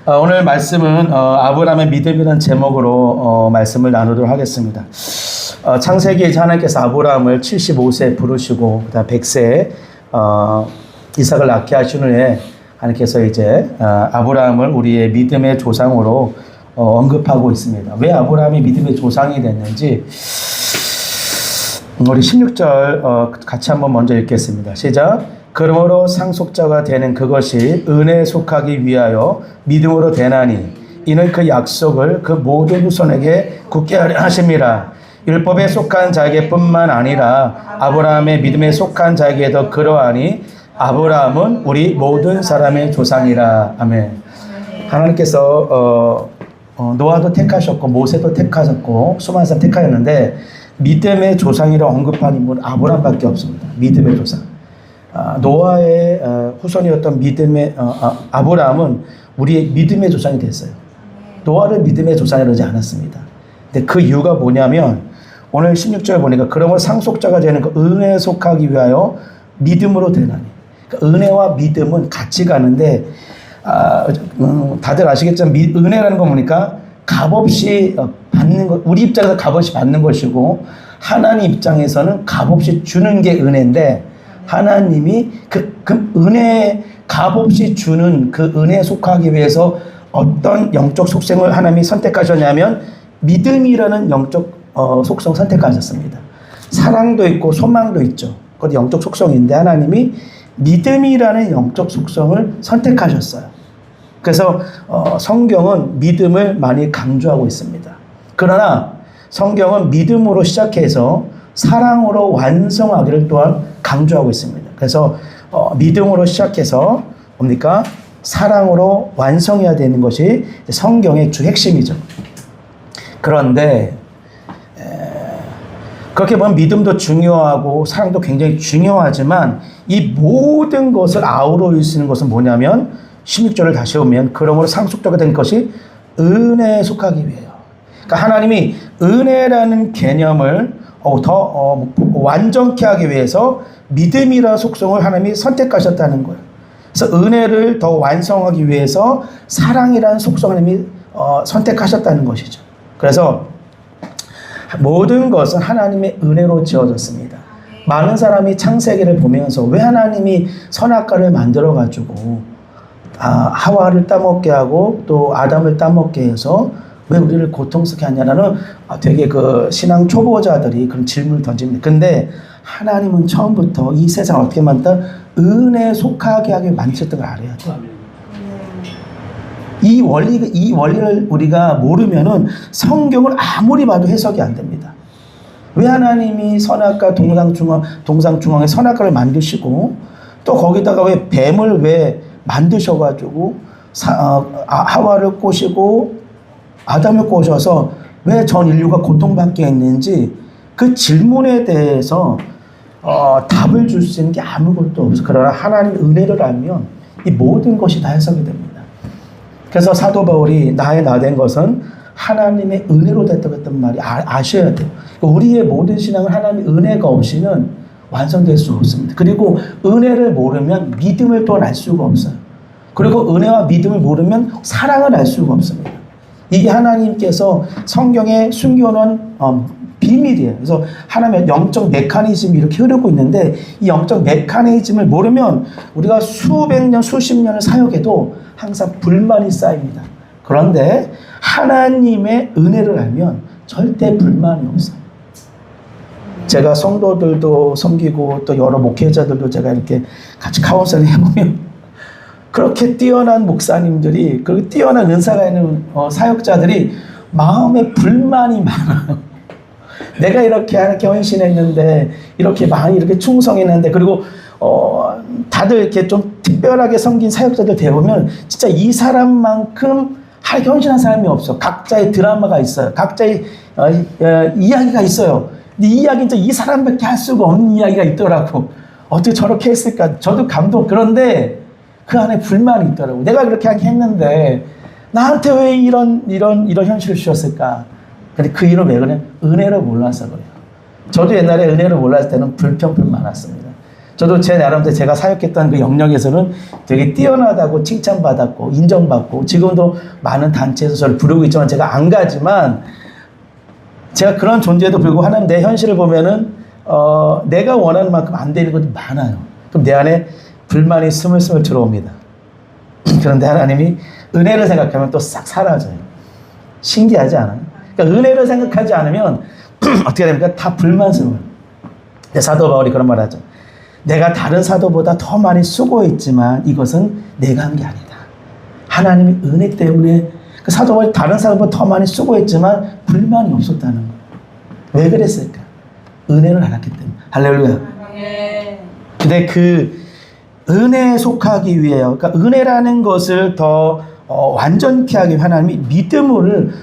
오늘 말씀은 아브라함의 믿음이라는 제목으로 말씀을 나누도록 하겠습니다. 창세기에 하나님께서 아브라함을 75세 부르시고 그다음 100세에 이삭을 낳게 하신 후에 하나님께서 이제 아브라함을 우리의 믿음의 조상으로 언급하고 있습니다. 왜 아브라함이 믿음의 조상이 됐는지 우리 16절 같이 한번 먼저 읽겠습니다. 시작. 그러므로 상속자가 되는 그것이 은혜에 속하기 위하여 믿음으로 되나니 이는 그 약속을 그 모든 후손에게 굳게 하려 하심이라. 율법에 속한 자에게뿐만 아니라 아브라함의 믿음에 속한 자에게도 그러하니 아브라함은 우리 모든 사람의 조상이라. 아멘. 하나님께서 노아도 택하셨고 모세도 택하셨고 수많은 사람 택하였는데 믿음의 조상이라 언급한 인물은 아브라함밖에 없습니다. 믿음의 조상. 노아의 후손이었던 믿음의 아브라함은 우리의 믿음의 조상이 됐어요. 노아를 믿음의 조상이라고 하지 않았습니다. 근데 그 이유가 뭐냐면 오늘 16절 보니까 그러므로 상속자가 되는 그 은혜에 속하기 위하여 믿음으로 되나니. 그러니까 은혜와 믿음은 같이 가는데 다들 아시겠지만 은혜라는 거 보니까 값없이 받는 것, 우리 입장에서 값없이 받는 것이고 하나님 입장에서는 값없이 주는 게 은혜인데 하나님이 그 은혜 값없이 주는 그 은혜에 속하기 위해서 어떤 영적 속성을 하나님이 선택하셨냐면 믿음이라는 영적 속성 선택하셨습니다. 사랑도 있고 소망도 있죠. 그것도 영적 속성인데 하나님이 믿음이라는 영적 속성을 선택하셨어요. 그래서 성경은 믿음을 많이 강조하고 있습니다. 그러나 성경은 믿음으로 시작해서 사랑으로 완성하기를 또한 강조하고 있습니다. 그래서 믿음으로 시작해서 뭡니까? 사랑으로 완성해야 되는 것이 성경의 주 핵심이죠. 그런데 그렇게 보면 믿음도 중요하고 사랑도 굉장히 중요하지만 이 모든 것을 아우러일 수 있는 것은 뭐냐면 16절을 다시 보면 그러므로 상속자가 된 것이 은혜에 속하기 위해요. 그러니까 하나님이 은혜라는 개념을 더 완전케 하기 위해서 믿음이라는 속성을 하나님이 선택하셨다는 거예요. 그래서 은혜를 더 완성하기 위해서 사랑이라는 속성을 하나님이 선택하셨다는 것이죠. 그래서 모든 것은 하나님의 은혜로 지어졌습니다. 많은 사람이 창세기를 보면서 왜 하나님이 선악과를 만들어가지고 하와를 따먹게 하고 또 아담을 따먹게 해서 왜 우리를 고통스럽게 하냐라는 되게 그 신앙 초보자들이 그런 질문을 던집니다. 근데 하나님은 처음부터 이 세상을 어떻게 만들다 은혜에 속하게 하게 만드셨던 걸 알아야 돼요. 이 원리를 우리가 모르면은 성경을 아무리 봐도 해석이 안 됩니다. 왜 하나님이 선악과 동상중앙에 선악과를 만드시고 또 거기다가 왜 뱀을 왜 만드셔가지고 하와를 꼬시고 아담을 꼬셔서 왜 전 인류가 고통받게 했는지 그 질문에 대해서 답을 줄 수 있는 게 아무것도 없어요. 그러나 하나님의 은혜를 알면 이 모든 것이 다 해석이 됩니다. 그래서 사도 바울이 나의 나 된 것은 하나님의 은혜로 됐다고 했던 말이 아셔야 돼요. 우리의 모든 신앙은 하나님의 은혜가 없이는 완성될 수 없습니다. 그리고 은혜를 모르면 믿음을 또 알 수가 없어요. 그리고 은혜와 믿음을 모르면 사랑을 알 수가 없습니다. 이게 하나님께서 성경에 숨겨놓은 비밀이에요. 그래서 하나님의 영적 메커니즘이 이렇게 흐르고 있는데 이 영적 메커니즘을 모르면 우리가 수백 년, 수십 년을 사역해도 항상 불만이 쌓입니다. 그런데 하나님의 은혜를 알면 절대 불만이 없어요. 제가 성도들도 섬기고 또 여러 목회자들도 제가 이렇게 같이 카운셀링 해보면 그렇게 뛰어난 목사님들이 그리고 뛰어난 은사가 있는 사역자들이 마음에 불만이 많아요. 내가 이렇게 헌신했는데 이렇게 많이 이렇게 충성했는데 그리고 다들 이렇게 좀 특별하게 섬긴 사역자들 대보면 진짜 이 사람만큼 헌신한 사람이 없어. 각자의 드라마가 있어요. 각자의 이야기가 있어요. 근데 이 이야기는 진짜 이 사람밖에 할 수가 없는 이야기가 있더라고. 어떻게 저렇게 했을까? 저도 감동. 그런데 그 안에 불만이 있더라고. 내가 그렇게 했는데 나한테 왜 이런 현실을 주셨을까? 근데 그 이유는 왜 그래? 은혜를 몰라서 그래요. 저도 옛날에 은혜를 몰랐을 때는 불평불 많았습니다. 저도 제 나름대로 제가 사역했던 그 영역에서는 되게 뛰어나다고 칭찬받았고 인정받고 지금도 많은 단체에서 저를 부르고 있지만 제가 안 가지만 제가 그런 존재에도 불구하고 하나님 내 현실을 보면은 내가 원하는 만큼 안 되는 것도 많아요. 그럼 내 안에 불만이 스물스물 들어옵니다. 그런데 하나님이 은혜를 생각하면 또 싹 사라져요. 신기하지 않아요? 그러니까 은혜를 생각하지 않으면 어떻게 됩니까? 다 불만스러워요. 사도 바울이 그런 말 하죠. 내가 다른 사도보다 더 많이 수고했지만 이것은 내가 한 게 아니다. 하나님의 은혜 때문에 그 사도 바울이 다른 사도보다 더 많이 수고했지만 불만이 없었다는 거예요. 왜 그랬을까? 은혜를 알았기 때문에. 할렐루야. 근데 그 은혜에 속하기 위해요. 그러니까 은혜라는 것을 더 완전케 하기 위해 하나님이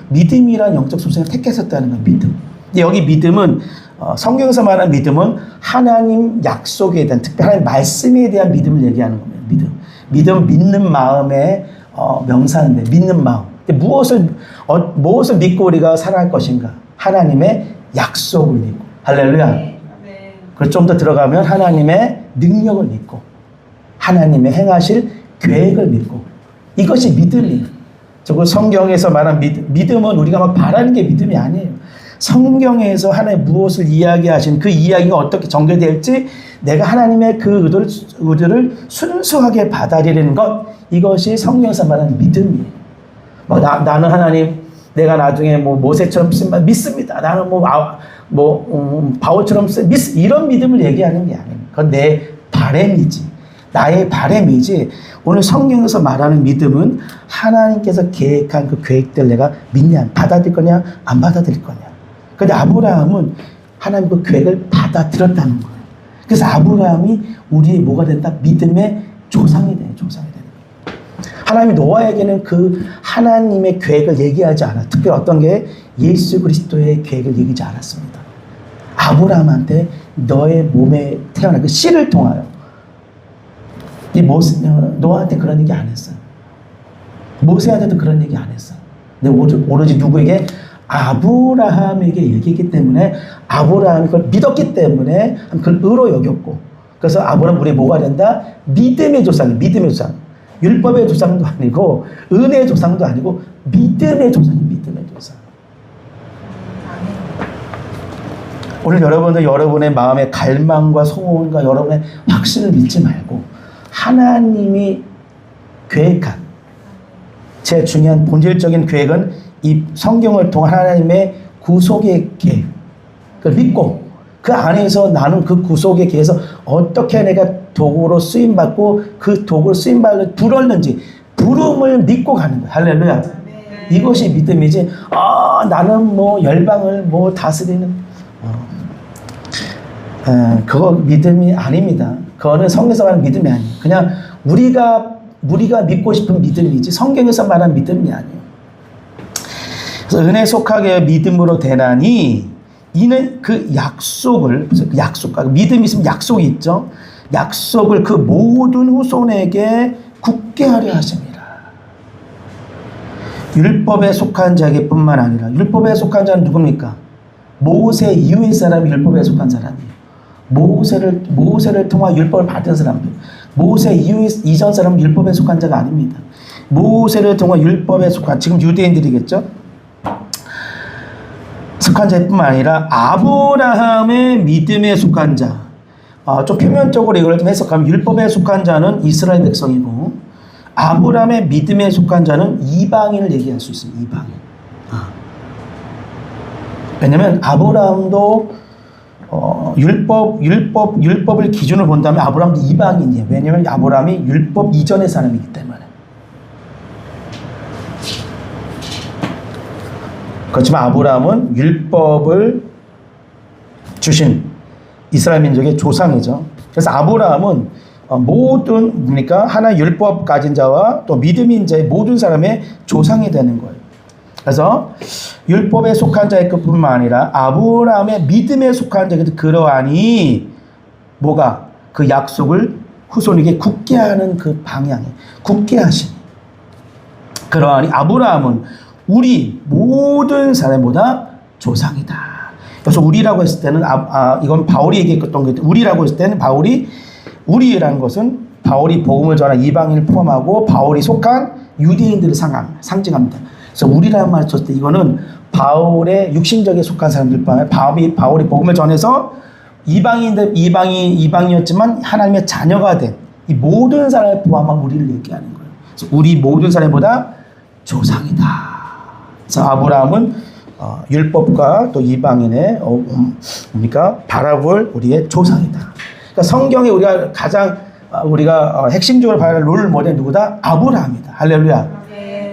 믿음이란 영적 소생을 택하셨다는 거예요. 믿음. 여기 믿음은 성경에서 말하는 믿음은 하나님 약속에 대한 특별히 하나님 말씀에 대한 믿음을 얘기하는 겁니다. 믿음 믿는 마음의 명사인데 믿는 마음. 무엇을 믿고 우리가 살아갈 것인가? 하나님의 약속을 믿고. 할렐루야. 그리고 좀 더 들어가면 하나님의 능력을 믿고 하나님의 행하실 계획을 믿고 이것이 믿음이에요. 저거 성경에서 말한 믿음은 우리가 막 바라는 게 믿음이 아니에요. 성경에서 하나님 무엇을 이야기하신 그 이야기가 어떻게 전개될지 내가 하나님의 그 의도를 순수하게 받아들이는 것 이것이 성경에서 말하는 믿음이에요. 나는 하나님 내가 나중에 모세처럼 믿습니다. 나는 바울처럼 이런 믿음을 얘기하는 게 아니에요. 그건 내 바람이지. 나의 바람이지. 오늘 성경에서 말하는 믿음은 하나님께서 계획한 그 계획들 내가 믿냐, 받아들일 거냐, 안 받아들일 거냐. 근데 아브라함은 하나님 그 계획을 받아들였다는 거예요. 그래서 아브라함이 우리의 뭐가 된다? 믿음의 조상이 돼요. 조상이 되는 거예요. 하나님이 노아에게는 그 하나님의 계획을 얘기하지 않아. 특별히 어떤 게 예수 그리스도의 계획을 얘기하지 않았습니다. 아브라함한테 너의 몸에 태어난 그 씨를 통하여 노아한테 그런 얘기 안 했어요. 모세한테도 그런 얘기 안 했어요. 근데 오로지 누구에게? 아브라함에게 얘기했기 때문에 아브라함이 그걸 믿었기 때문에 그걸 의로 여겼고 그래서 아브라함 우리 뭐가 된다? 믿음의 조상, 믿음의 조상. 율법의 조상도 아니고 은혜의 조상도 아니고 믿음의 조상이 믿음의 조상. 오늘 여러분들 여러분의 마음의 갈망과 소원과 여러분의 확신을 믿지 말고 하나님이 계획한 제일 중요한 본질적인 계획은 이 성경을 통한 하나님의 구속의 계획 그걸 믿고 그 안에서 나는 그 구속의 계획에서 어떻게 내가 도구로 쓰임받고 그 도구로 쓰임받을 부르는지 부름을 믿고 가는 거예요. 할렐루야. 이것이 믿음이지 나는 열방을 다스리는 그거 믿음이 아닙니다. 그거는 성경에서 말하는 믿음이 아니에요. 그냥 우리가 믿고 싶은 믿음이지 성경에서 말하는 믿음이 아니에요. 그래서 은혜 속하게 믿음으로 되나니 이는 그 약속을 믿음이 있으면 약속이 있죠. 약속을 그 모든 후손에게 굳게 하려 하십니다. 율법에 속한 자에게 뿐만 아니라 율법에 속한 자는 누굽니까? 모세 이후의 사람이 율법에 속한 사람이에요. 모세를 통한 율법을 받은 사람들. 모세 이전 사람은 율법에 속한 자가 아닙니다. 모세를 통한 율법에 속한 지금 유대인들이겠죠. 속한 자뿐만 아니라 아브라함의 믿음에 속한 자. 좀 표면적으로 이걸 좀 해석하면 율법에 속한 자는 이스라엘 백성이고 아브라함의 믿음에 속한 자는 이방인을 얘기할 수 있습니다. 이방인. 왜냐하면 아브라함도 율법을 기준으로 본다면 아브라함도 이방인이에요. 왜냐하면 아브라함이 율법 이전의 사람이기 때문에. 그렇지만 아브라함은 율법을 주신 이스라엘 민족의 조상이죠. 그래서 아브라함은 하나의 율법 가진 자와 또 믿음인 자의 모든 사람의 조상이 되는 거예요. 그래서 율법에 속한 자의 것뿐만 아니라 아브라함의 믿음에 속한 자에게도 그러하니 그 약속을 후손에게 굳게 하는 그 방향에 굳게 하시니 그러하니 아브라함은 우리 모든 사람보다 조상이다. 그래서 우리라고 했을 때는 이건 바울이 얘기했던 게 우리라고 했을 때는 바울이 우리라는 것은 바울이 복음을 전한 이방인을 포함하고 바울이 속한 유대인들을 상징합니다. 그래서 우리라는 말을 썼을 때 이거는 바울의 육신적에 속한 사람들뿐 아니라 바울이 복음을 전해서 이방인이었지만 하나님의 자녀가 된 이 모든 사람을 포함한 우리를 얘기하는 거예요. 그래서 우리 모든 사람보다 조상이다. 그래서 아브라함은 율법과 또 이방인의 뭡니까? 바라볼 우리의 조상이다. 그러니까 성경에 우리가 가장 핵심적으로 봐야 할 롤 모델 누구다? 아브라함이다. 할렐루야.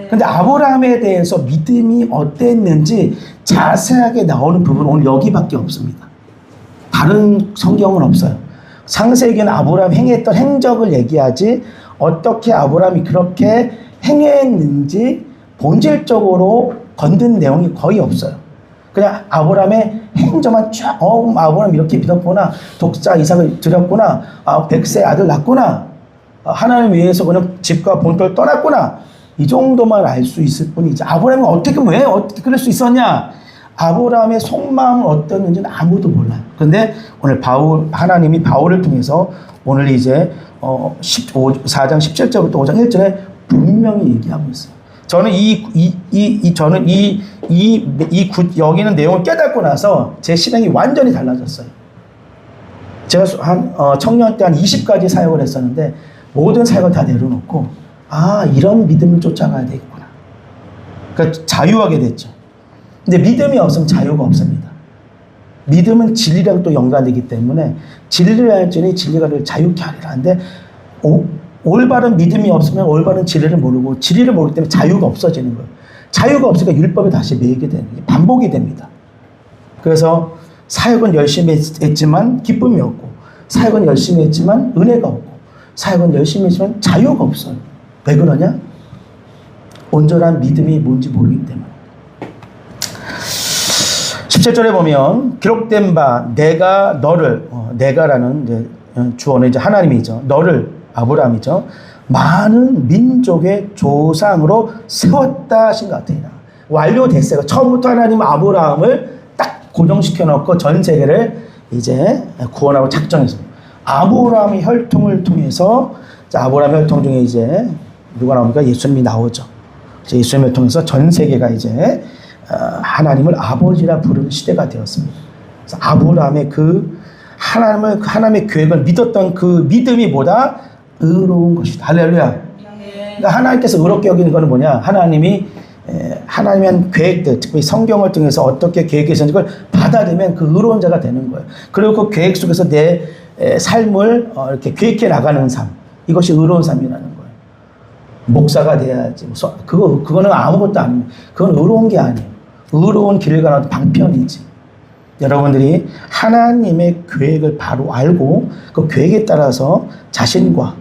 근데 아브라함에 대해서 믿음이 어땠는지 자세하게 나오는 부분은 오늘 여기밖에 없습니다. 다른 성경은 없어요. 창세기는 아브라함 행했던 행적을 얘기하지 어떻게 아브라함이 그렇게 행했는지 본질적으로 건든 내용이 거의 없어요. 그냥 아브라함의 행적만 쫙, 아브라함 이렇게 믿었구나. 독자 이삭을 드렸구나. 100세 아들 낳구나. 하나님 위해서 그냥 집과 본토를 떠났구나. 이 정도만 알 수 있을 뿐이지. 아브라함이 왜 어떻게 그럴 수 있었냐? 아브라함의 속마음은 어땠는지는 아무도 몰라요. 그런데 오늘 하나님이 바울을 통해서 오늘 이제 4장 17절부터 5장 1절에 분명히 얘기하고 있어요. 저는 여기는 내용을 깨닫고 나서 제 신앙이 완전히 달라졌어요. 제가 청년 때 한 20가지 사역을 했었는데 모든 사역을 다 내려놓고 이런 믿음을 쫓아가야 되겠구나. 그러니까 자유하게 됐죠. 근데 믿음이 없으면 자유가 없습니다. 믿음은 진리랑 또 연관되기 때문에 진리를 알지니 진리가 를 자유케 하리라. 근데 올바른 믿음이 없으면 올바른 진리를 모르고 진리를 모르기 때문에 자유가 없어지는 거예요. 자유가 없으니까 율법에 다시 매이게 되는 게 반복이 됩니다. 그래서 사역은 열심히 했지만 기쁨이 없고, 사역은 열심히 했지만 은혜가 없고, 사역은 열심히 했지만 자유가 없어요. 왜 그러냐? 온전한 믿음이 뭔지 모르기 때문에. 17절에 보면 기록된 바 내가 너를 내가라는 이제 주어는 이제 하나님이죠. 너를 아브라함이죠. 많은 민족의 조상으로 세웠다 하신 것 같아요. 완료됐어요. 처음부터 하나님은 아브라함을 딱 고정시켜 놓고 전 세계를 이제 구원하고 작정했습니다. 아브라함의 혈통을 통해서 아브라함 혈통 중에 이제 누가 나옵니까? 예수님이 나오죠. 예수님을 통해서 전 세계가 이제 하나님을 아버지라 부르는 시대가 되었습니다. 그래서 아브라함의 하나님의 계획을 믿었던 그 믿음이 보다 의로운 것이다. 할렐루야. 그러니까 하나님께서 의롭게 여기는 것은 뭐냐? 하나님의 한 계획들, 특히 성경을 통해서 어떻게 계획하셨는지 그걸 받아들이면 그 의로운 자가 되는 거예요. 그리고 그 계획 속에서 내 삶을 이렇게 계획해 나가는 삶, 이것이 의로운 삶이라는 거예요. 목사가 돼야지. 그거는 아무것도 아닙니다. 그건 의로운 게 아니에요. 의로운 길을 가는 방편이지. 여러분들이 하나님의 계획을 바로 알고 그 계획에 따라서 자신과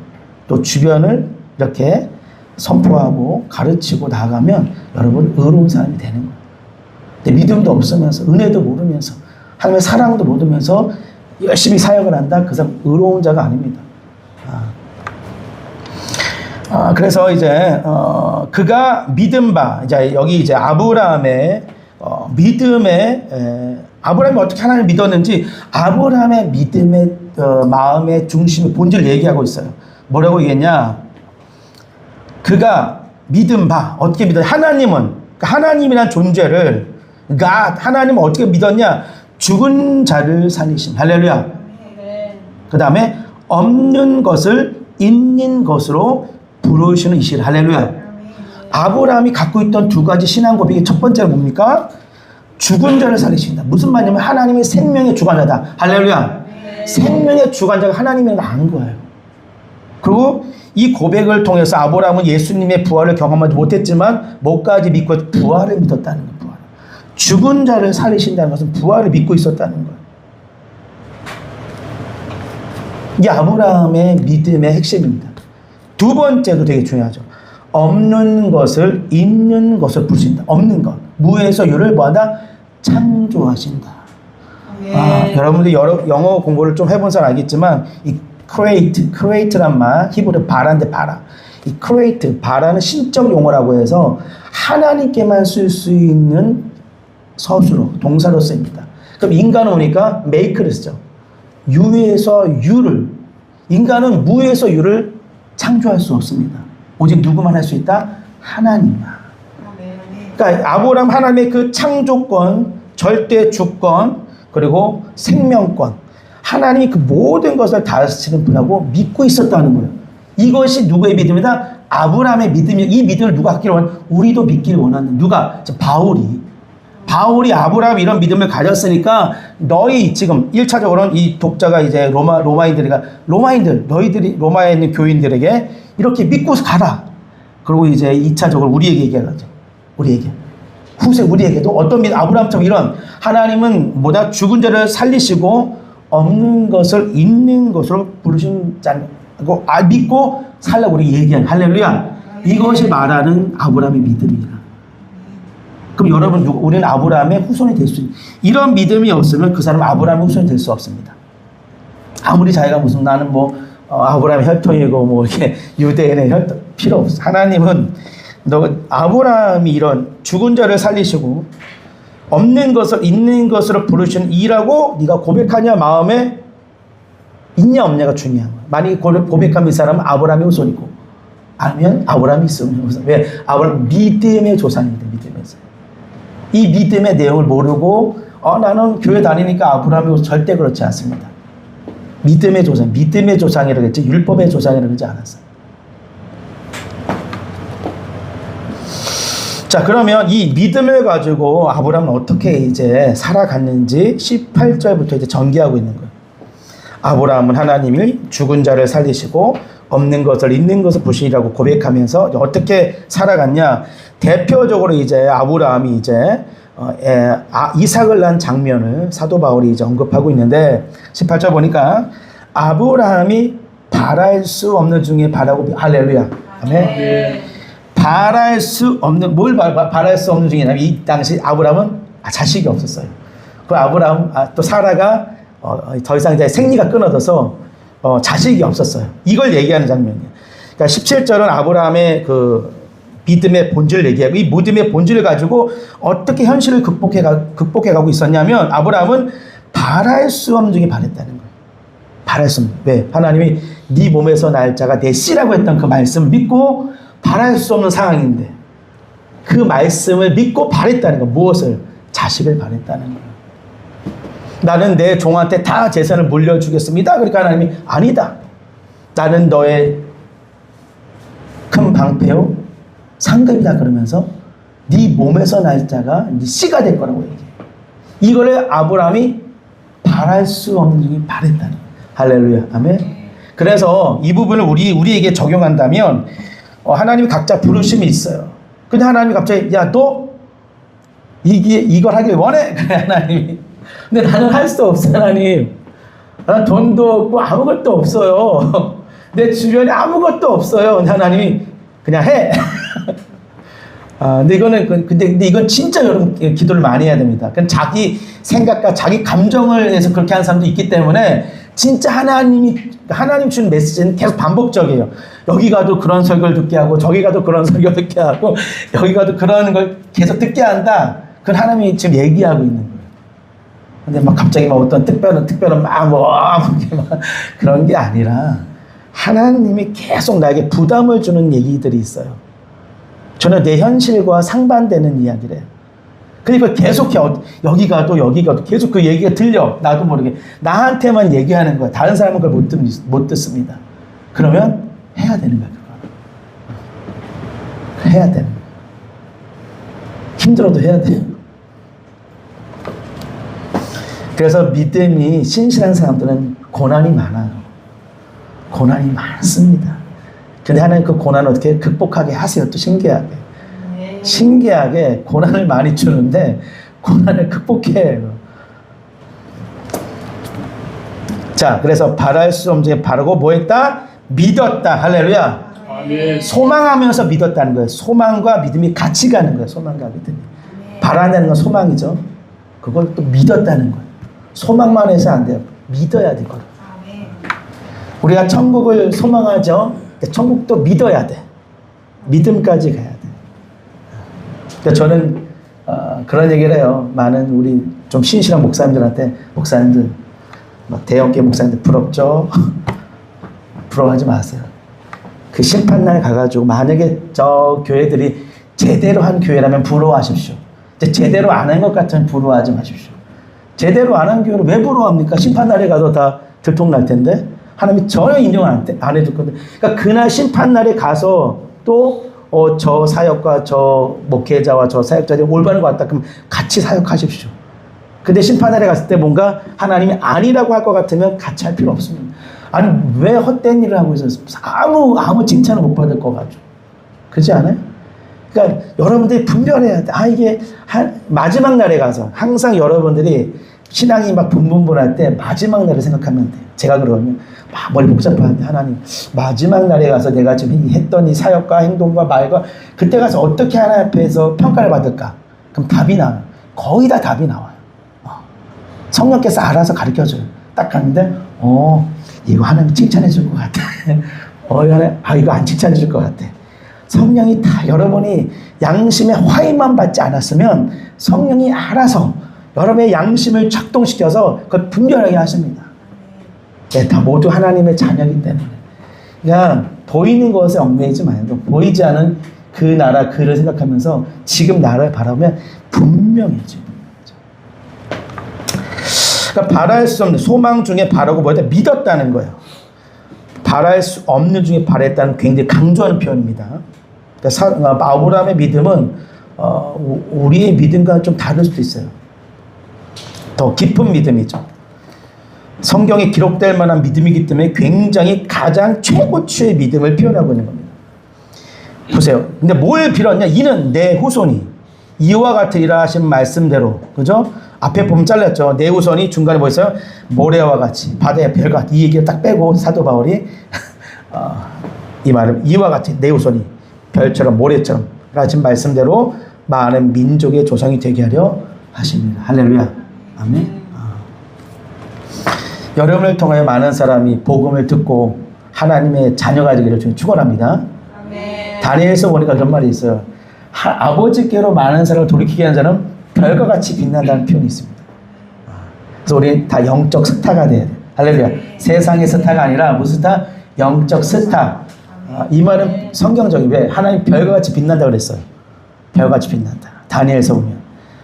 또 주변을 이렇게 선포하고 가르치고 나가면 여러분 의로운 사람이 되는 거예요. 근데 믿음도 없으면서 은혜도 모르면서 하나님의 사랑도 모르면서 열심히 사역을 한다? 그 사람 의로운 자가 아닙니다. 그래서 이제 그가 믿은 바, 이제 여기 이제 아브라함의 아브라함이 어떻게 하나님을 믿었는지 아브라함의 믿음의 마음의 중심의 본질을 얘기하고 있어요. 뭐라고 얘기했냐? 그가 믿은 바, 어떻게 믿었냐? 하나님이란 존재를, 하나님은 어떻게 믿었냐? 죽은 자를 살리신. 할렐루야. 그 다음에 없는 것을 있는 것으로 부르시는 이실. 할렐루야. 아브라함이 갖고 있던 두 가지 신앙 고백의 첫 번째는 뭡니까? 죽은 자를 살리신다. 무슨 말이냐면 하나님의 생명의 주관자다. 할렐루야. 생명의 주관자가 하나님이라는 걸 안 거예요. 그리고 이 고백을 통해서 아브라함은 예수님의 부활을 경험하지 못했지만 뭐까지 믿고 부활을 믿었다는 거예요. 부활. 죽은 자를 살리신다는 것은 부활을 믿고 있었다는 거예요. 이게 아브라함의 믿음의 핵심입니다. 두 번째도 되게 중요하죠. 없는 것을 있는 것을 부르신다. 없는 것. 무에서 유를 뭐하다? 창조하신다. 여러분들 영어 공부를 좀 해본 사람 알겠지만 이 create란 말, 히브리 바라인데 바라. 이 create, 바라는 신적 용어라고 해서 하나님께만 쓸 수 있는 서술어, 동사로 씁니다. 그럼 인간은 오니까 make를 쓰죠. 유에서 유를, 인간은 무에서 유를 창조할 수 없습니다. 오직 누구만 할 수 있다? 하나님만. 그러니까 아브라함 하나님의 그 창조권, 절대 주권, 그리고 생명권, 하나님이 그 모든 것을 다스리는 분하고 믿고 있었다는 거예요. 이것이 누구의 믿음이다? 아브라함의 믿음이. 이 믿음을 누가 갖기를 원하는? 우리도 믿기를 원하는. 누가? 바울이 아브라함 이런 믿음을 가졌으니까 너희 지금 1차적으로는 이 독자가 이제 로마인들이가 너희들이 로마에 있는 교인들에게 이렇게 믿고서 가라. 그리고 이제 2차적으로 우리에게 얘기하죠. 우리에게도 어떤 믿음, 아브라함처럼 이런 하나님은 뭐다? 죽은 자를 살리시고 없는 것을 있는 것으로 부르신 자고 믿고 살라고 우리 얘기하는 할렐루야. 이것이 말하는 아브라함의 믿음이라. 그럼 여러분, 우리는 아브라함의 후손이 될 수 있는, 이런 믿음이 없으면 그 사람은 아브라함의 후손이 될 수 없습니다. 아무리 자기가 무슨 나는 아브라함의 혈통이고 이렇게 유대인의 혈통 필요 없어. 하나님은 아브라함이 이런 죽은 자를 살리시고 없는 것을 있는 것으로 부르시는 이라고 네가 고백하냐, 마음에 있냐 없냐가 중요한 거야. 만약에 고백하면 이 사람은 아브라함의 후손이고 아니면 아브라함이 있으면 왜? 아브라함 믿음의 조상이다. 믿음에서. 이 믿음의 내용을 모르고 나는 교회 다니니까 아브라함의 후손, 절대 그렇지 않습니다. 믿음의 조상이라고 했지 율법의 조상이라고 하지 않았어요. 자, 그러면 이 믿음을 가지고 아브라함은 어떻게 이제 살아갔는지 18절부터 이제 전개하고 있는 거예요. 아브라함은 하나님이 죽은 자를 살리시고 없는 것을 있는 것을 부시라고 고백하면서 어떻게 살아갔냐? 대표적으로 이제 아브라함이 이제 이삭을 낳은 장면을 사도 바울이 이제 언급하고 있는데 18절 보니까 아브라함이 바랄 수 없는 중에 바라고, 할렐루야. 아멘. 바랄 수 없는, 뭘 바랄 수 없는 중이냐면 이 당시 아브라함은 자식이 없었어요. 그 아브라함, 또 사라가 더 이상 이제 생리가 끊어져서 자식이 없었어요. 이걸 얘기하는 장면이에요. 그러니까 17절은 아브라함의 그 믿음의 본질을 얘기하고 이 믿음의 본질을 가지고 어떻게 현실을 극복해가고 있었냐면 아브라함은 바랄 수 없는 중에 바랬다는 거예요. 바랄 수 없는. 왜? 하나님이 네 몸에서 날 자가 내 씨라고 했던 그 말씀을 믿고 바랄 수 없는 상황인데 그 말씀을 믿고 바랬다는 거. 무엇을? 자식을 바랬다는 거예요. 나는 내 종한테 다 재산을 물려주겠습니다. 그러니까 하나님이 아니다. 나는 너의 큰 방패요 상급이다. 그러면서 네 몸에서 날 자가 네 씨가 될 거라고 얘기해요. 이거를 아브라함이 바랄 수 없는 중에 바랬다는 거예요. 할렐루야. 아멘. 그래서 이 부분을 우리에게 적용한다면 하나님이 각자 부르심이 있어요. 근데 하나님이 갑자기 야, 너 이걸 하길 원해? 그래, 하나님이. 근데 나는 할 수 없어, 하나님. 난 돈도 없고 아무것도 없어요. 내 주변에 아무것도 없어요. 근데 하나님이 그냥 해. 근데 이건 진짜 여러분 기도를 많이 해야 됩니다. 그냥 자기 생각과 자기 감정을 해서 그렇게 하는 사람도 있기 때문에 진짜 하나님 주는 메시지는 계속 반복적이에요. 여기 가도 그런 설교를 듣게 하고 저기 가도 그런 설교 듣게 하고 여기 가도 그런 걸 계속 듣게 한다. 그건 하나님이 지금 얘기하고 있는 거예요. 근데 갑자기 어떤 특별한 그런 게 아니라 하나님이 계속 나에게 부담을 주는 얘기들이 있어요. 저는 내 현실과 상반되는 이야기래요. 그러니까 계속 여기 가도 계속 그 얘기가 들려. 나도 모르게. 나한테만 얘기하는 거야. 다른 사람은 그걸 못 듣습니다. 그러면 해야 되는 거야. 그거. 해야 되는 거야. 힘들어도 해야 돼요. 그래서 믿음이 신실한 사람들은 고난이 많아요. 고난이 많습니다. 근데 하나님 그 고난을 어떻게 극복하게 하세요. 또 신기하게 고난을 많이 주는데 고난을 극복해요. 자, 그래서 바랄 수 없는 바라고 뭐 했다? 믿었다. 할렐루야. 아멘. 소망하면서 믿었다는 거예요. 소망과 믿음이 같이 가는 거예요. 소망과 믿음이. 바라는 건 소망이죠. 그걸 또 믿었다는 거예요. 소망만 해서 안 돼요. 믿어야 돼. 우리가 천국을 소망하죠. 천국도 믿어야 돼. 믿음까지 가야 돼. 그러니까 저는 그런 얘기를 해요. 많은 우리 좀 신실한 목사님들한테, 목사님들 대형교회 목사님들 부럽죠. 부러워하지 마세요. 그 심판날 가가지고 만약에 저 교회들이 제대로 한 교회라면 부러워하십시오. 제대로 안 한 것 같으면 부러워하지 마십시오. 제대로 안 한 교회를 왜 부러워합니까? 심판날에 가도 다 들통날 텐데 하나님이 전혀 인정 안 해줄 건데, 그러니까 그날 심판날에 가서 또 저 사역과 저 목회자와 저 사역자들이 올바른 것 같다 그럼 같이 사역하십시오. 근데 심판날에 갔을 때 뭔가 하나님이 아니라고 할 것 같으면 같이 할 필요 없습니다. 아니 왜 헛된 일을 하고 있어서 아무 칭찬을 못 받을 거 가지고 그렇지 않아요? 그러니까 여러분들이 분별해야 돼. 이게 마지막 날에 가서 항상 여러분들이 신앙이 막 분분분할 때 마지막 날을 생각하면 돼요. 제가 그러면 막 머리 복잡한데 하나님 마지막 날에 가서 내가 지금 했던 이 사역과 행동과 말과 그때 가서 어떻게 하나님 앞에서 평가를 받을까? 그럼 답이 나와요. 거의 다 답이 나와요. 성령께서 알아서 가르쳐줘요. 딱 갔는데 이거 하나님 칭찬해 줄 것 같아. 이거 안 칭찬해 줄 것 같아. 성령이 다 여러분이 양심의 화해만 받지 않았으면 성령이 알아서 여러분의 양심을 작동시켜서 그걸 분별하게 하십니다. 네, 다 모두 하나님의 자녀이기 때문에. 그냥 보이는 것에 얽매이지 말고 보이지 않은 그 나라 그를 생각하면서 지금 나라를 바라보면 분명해져요. 그러니까 바랄 수 없는 소망 중에 바라고 뭐였다? 믿었다는 거예요. 바랄 수 없는 중에 바랬다는 굉장히 강조하는 표현입니다. 그러니까 아브라함의 믿음은 우리의 믿음과는 좀 다를 수도 있어요. 더 깊은 믿음이죠. 성경에 기록될 만한 믿음이기 때문에 굉장히 가장 최고치의 믿음을 표현하고 있는 겁니다. 보세요. 근데 뭘 빌었냐? 이는 내 후손이 이와 같으리라 하신 말씀대로, 그죠? 앞에 보면 잘렸죠. 내 후손이 중간에 뭐 있어요? 모래와 같이 바다의 별과 같이. 이 얘기를 딱 빼고 사도 바울이 이 말을 이와 같이 내 후손이 별처럼 모래처럼 하신 말씀대로 많은 민족의 조상이 되게 하려 하십니다. 할렐루야. 아멘. 여러분을 통하여 많은 사람이 복음을 듣고 하나님의 자녀가 되기를 축원합니다. 아멘. 다니엘서 보니까 그런 말이 있어요. 아버지께로 많은 사람을 돌이키게 하는 자는 별과 같이 빛난다는 표현이 있습니다. 그래서 우리 다 영적 스타가 돼야 돼요. 할렐루야. 세상의 스타가 아니라 무슨 스타? 영적 스타. 이 말은 성경적인 왜 하나님 별과 같이 빛난다고 그랬어요. 별같이 빛난다. 다니엘서 보면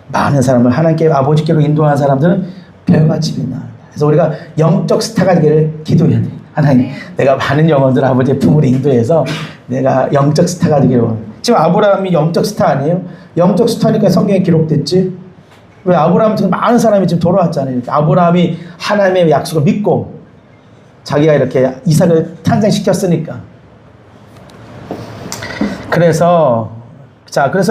많은 사람을 하나님께 아버지께로 인도하는 사람들은 별같이 빛난다. 그래서 우리가 영적 스타가 되기를 기도해야 돼. 하나님, 내가 많은 영혼들 아버지의 품으로 인도해서 내가 영적 스타가 되기를 원해. 지금 아브라함이 영적 스타 아니에요? 영적 스타니까 성경에 기록됐지. 왜 아브라함처럼 많은 사람이 지금 돌아왔잖아요. 아브라함이 하나님의 약속을 믿고 자기가 이렇게 이삭을 탄생시켰으니까. 그래서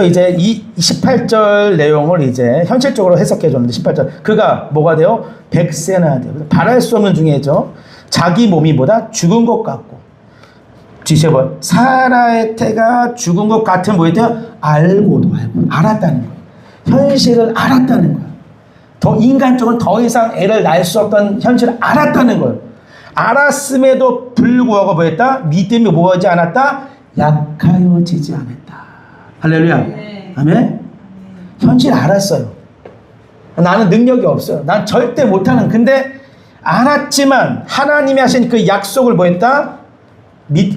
이제 이 18절 내용을 이제 현실적으로 해석해 줬는데 18절. 그가 뭐가 돼요? 백세나 돼요. 바랄 수 없는 중에죠. 자기 몸이 보다 죽은 것 같고. 뒤집어. 사라의 태가 죽은 것 같은 뭐에 대해 알고도 알았다는 거예요. 현실을 알았다는 거예요. 더 인간적으로 더 이상 애를 낳을 수 없던 현실을 알았다는 거예요. 알았음에도 불구하고 뭐했다? 믿음이 뭐하지 않았다? 약하여지지 않았다. 할렐루야. 네. 아멘. 현실 알았어요. 나는 능력이 없어요. 난 절대 못하는. 근데 알았지만 하나님이 하신 그 약속을 뭐했다?